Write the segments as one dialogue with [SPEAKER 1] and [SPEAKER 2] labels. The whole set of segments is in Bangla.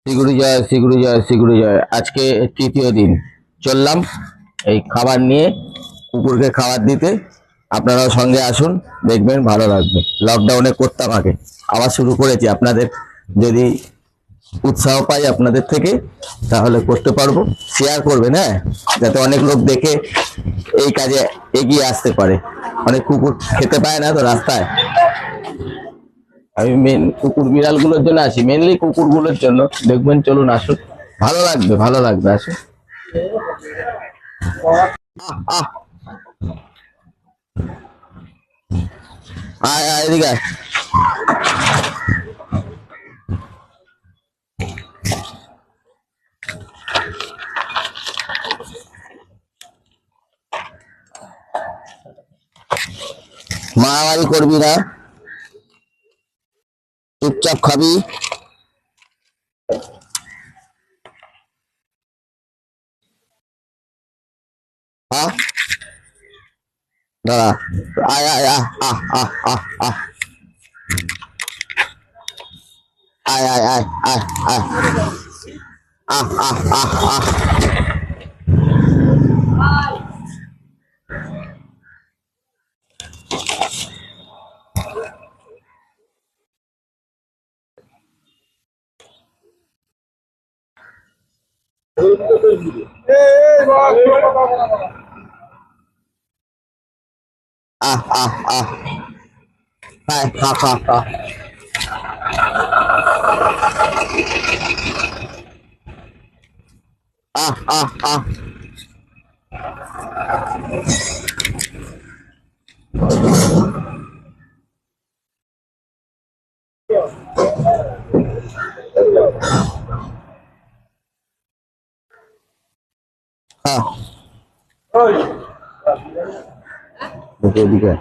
[SPEAKER 1] শ্রীগুরু জয়, শ্রীগুরু জয়, শ্রীগুরু জয়। আজকে তৃতীয় দিন চললাম এই খাবার নিয়ে কুকুরকে খাবার দিতে। আপনারাও সঙ্গে আসুন, দেখবেন ভালো লাগবে। লকডাউনে করতাম আগে, আবার শুরু করেছি। আপনাদের যদি উৎসাহ পাই আপনাদের থেকে তাহলে করতে পারবো। শেয়ার করবেন, হ্যাঁ, যাতে অনেক লোক দেখে এই কাজে এগিয়ে আসতে পারে। অনেক কুকুর খেতে পায় না তো রাস্তায়। আমি মেন কুকুর বিড়ালগুলোর জন্য আসি, মেনলি কুকুরগুলোর জন্য। দেখবেন, চলুন আসুন, ভালো লাগবে, ভালো লাগবে, আসুন। আহ আয় আয়, এদিকে আয়। মারামারি করবি না, চুপচাপ খাবি। হ্যাঁ, দাঁড়া। আয় আয় আহ আহ আহ আহ আহ আয় আয় আয় আয় আয় আহ আহ আহ আহ। আহ আহ আহ আয়, খা খা খা। আহ আহ আহ। হ্যাঁ, এদিকে আয়।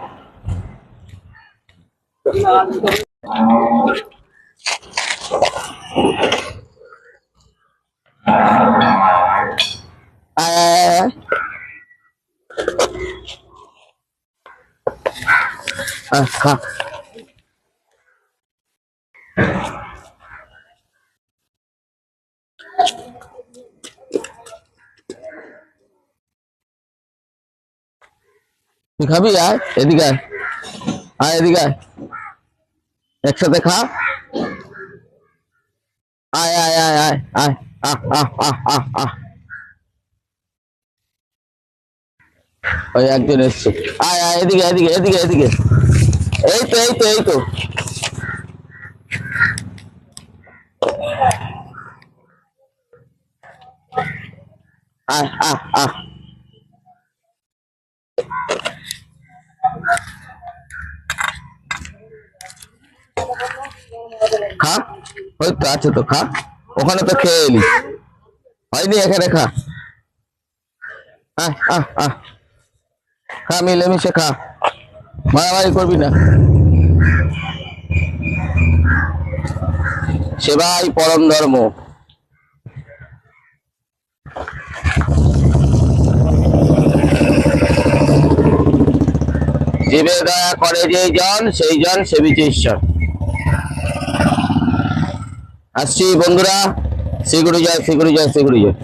[SPEAKER 1] খা। তুই খাবি? আয় এদিকে আয়, আয় এদিকে আয়, একসাথে খা। আয় আয় আয় আয় আয়। আহ আহ আহ আহ আহ। ওই একজন এসছে। আয় আয় এদিকে এদিকে এদিকে এদিকে। এই তো এই তো এই তো। আহ আহ আহ। খা, ওই তো আছে তো, খা। ওখানে তো খেয়ে এলি, হয়নি? এখানে খা। আহ আহ আহ। খা, মিলেমিশে খা, মারামারি করবি না। সেবাই পরম ধর্ম। জীবে দয়া করে যেই জন, সেই জন সেবিছে ঈশ্বর। আসছি বন্ধুরা, শ্রীগুরু জয়, শ্রীগুরু জয়, শ্রীগুরু জয়।